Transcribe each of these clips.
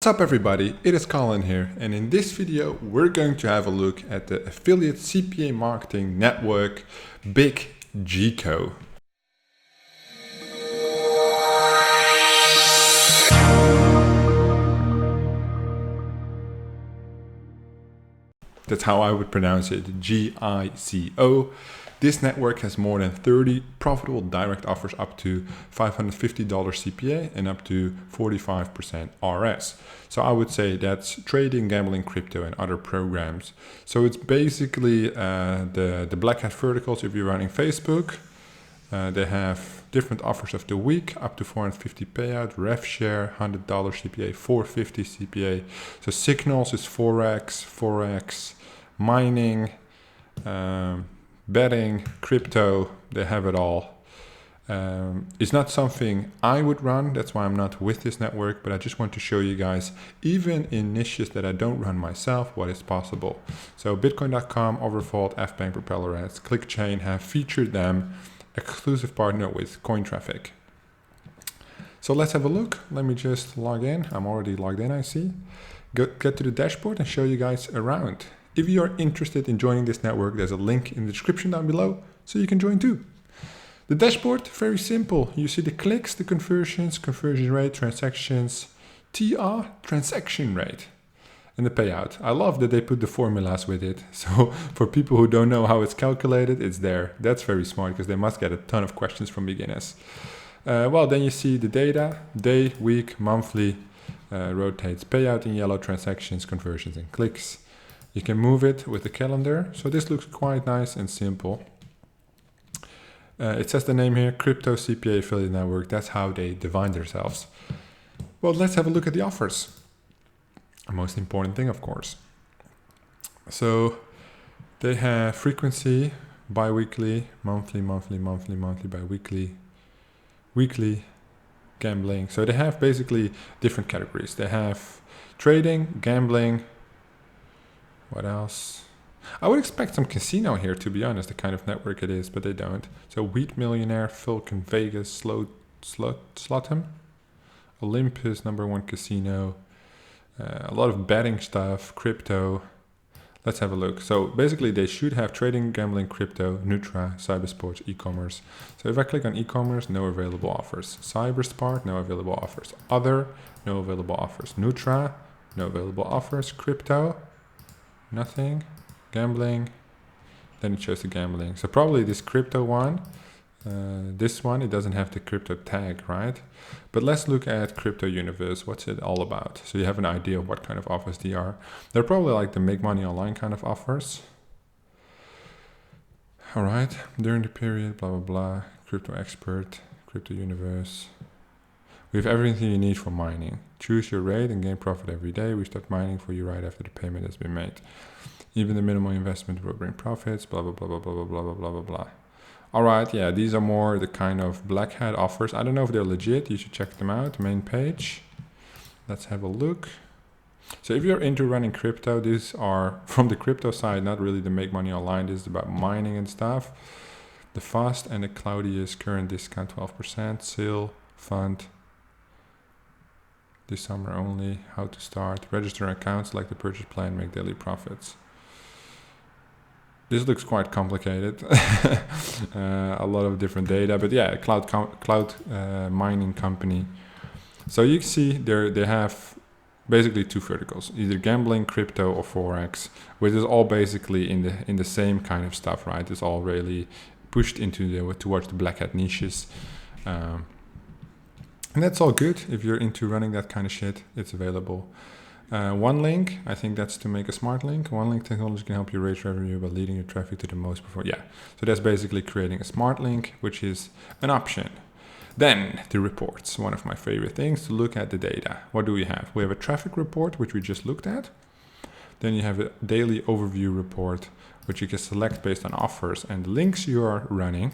What's up everybody, it is Colin here, and in this video we're going to have a look at the affiliate CPA marketing network Biggico. That's how I would pronounce it, G-I-C-O. This network has more than 30 profitable direct offers up to $550 CPA and up to 45% RS. So I would say that's trading, gambling, crypto, and other programs. So it's basically the black hat verticals. If you're running Facebook, they have different offers of the week, up to 450 payout, ref share, $100 CPA, 450 CPA. So signals is Forex, mining, betting, crypto, they have it all. It's not something I would run, that's why I'm not with this network, but I just want to show you guys, even in niches that I don't run myself, what is possible. So Bitcoin.com, Overvault, FBank, Propeller Ads, ClickChain have featured them, exclusive partner with Cointraffic. So let's have a look. Let me just log in. I'm already logged in, I see. Get to the dashboard and show you guys around. If you are interested in joining this network, there's a link in the description down below, so you can join too. The dashboard, very simple. You see the clicks, the conversions, conversion rate, transactions, TR, transaction rate, and the payout. I love that they put the formulas with it. So for people who don't know how it's calculated, it's there. That's very smart because they must get a ton of questions from beginners. Then you see the data, day, week, monthly, rotates payout in yellow, transactions, conversions, and clicks. You can move it with the calendar. So this looks quite nice and simple. It says the name here, Crypto CPA Affiliate Network. That's how they define themselves. Well, let's have a look at the offers. The most important thing, of course. So they have frequency, bi-weekly, monthly, bi-weekly, weekly, gambling. So they have basically different categories. They have trading, gambling. What else? I would expect some casino here, to be honest, the kind of network it is, but they don't. So Wheat Millionaire, Vulcan, Vegas, Slotham, Olympus, #1 casino, a lot of betting stuff, crypto. Let's have a look. So basically they should have trading, gambling, crypto, Nutra, cybersports, e-commerce. So if I click on e-commerce, no available offers. Cybersport, no available offers. Other, no available offers. Nutra, no available offers. Crypto, nothing. Gambling, then it shows the gambling. So probably this crypto one, this one, it doesn't have the crypto tag, right? But let's look at Crypto Universe. What's it all about? So you have an idea of what kind of offers they are. They're probably like the make money online kind of offers. All right, during the period, blah, blah, blah. Crypto expert, Crypto Universe. We have everything you need for mining. Choose your rate and gain profit every day. We start mining for you right after the payment has been made. Even the minimal investment will bring profits, blah, blah, blah, blah, blah, blah, blah, blah, blah, blah. All right, yeah, these are more the kind of black hat offers. I don't know if they're legit. You should check them out. Main page. Let's have a look. So if you're into running crypto, these are from the crypto side, not really the make money online. This is about mining and stuff. The fast and the cloudiest current discount 12%, sale, fund. This summer only, how to start, register accounts, like the purchase plan, make daily profits. This looks quite complicated, a lot of different data, but yeah, cloud mining company. So you see they have basically two verticals, either gambling, crypto, or Forex, which is all basically in the same kind of stuff, right? It's all really pushed into towards the black hat niches. And that's all good. If you're into running that kind of shit, it's available. One link, I think that's to make a smart link. One link technology can help you raise revenue by leading your traffic to the most before. Yeah, so that's basically creating a smart link, which is an option. Then the reports, one of my favorite things, to look at the data. What do we have? We have a traffic report, which we just looked at. Then you have a daily overview report, which you can select based on offers and the links you are running.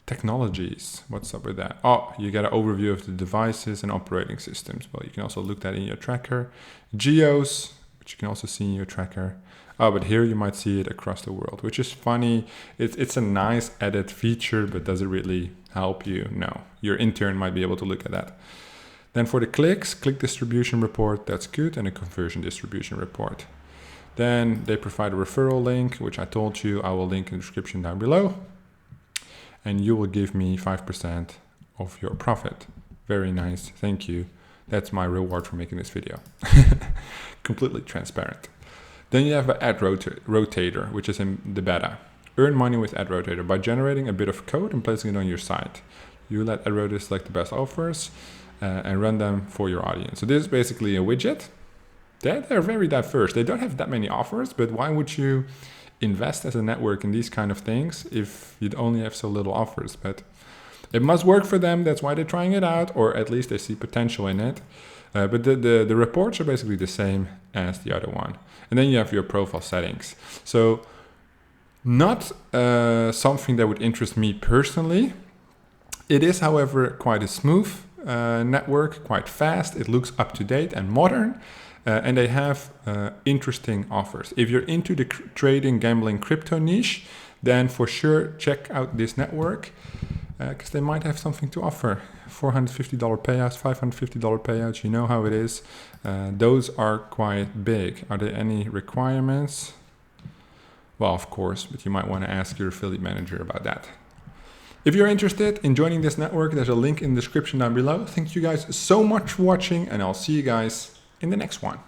Technologies, what's up with that? Oh, you get an overview of the devices and operating systems. Well, you can also look that in your tracker. Geos, which you can also see in your tracker. Oh, but here you might see it across the world, which is funny. It's a nice added feature, but does it really help you? No. Your intern might be able to look at that. Then for the clicks, click distribution report, that's good, and a conversion distribution report. Then they provide a referral link, which I told you I will link in the description down below. And you will give me 5% of your profit. Very nice, thank you. That's my reward for making this video. Completely transparent. Then you have an ad rotator, which is in the beta. Earn money with ad rotator by generating a bit of code and placing it on your site. You let ad rotator select the best offers and run them for your audience. So this is basically a widget. They're very diverse. They don't have that many offers, but why would you invest as a network in these kind of things if you'd only have so little offers? But it must work for them. That's why they're trying it out, or at least they see potential in it. But the reports are basically the same as the other one. And then you have your profile settings. So not something that would interest me personally. It is, however, quite a smooth network, quite fast. It looks up to date and modern. And they have interesting offers. If you're into the trading, gambling, crypto niche, then for sure check out this network because they might have something to offer. $450 payouts, $550 payouts, you know how it is. Those are quite big. Are there any requirements? Well, of course, but you might want to ask your affiliate manager about that. If you're interested in joining this network, there's a link in the description down below. Thank you guys so much for watching, and I'll see you guys in the next one.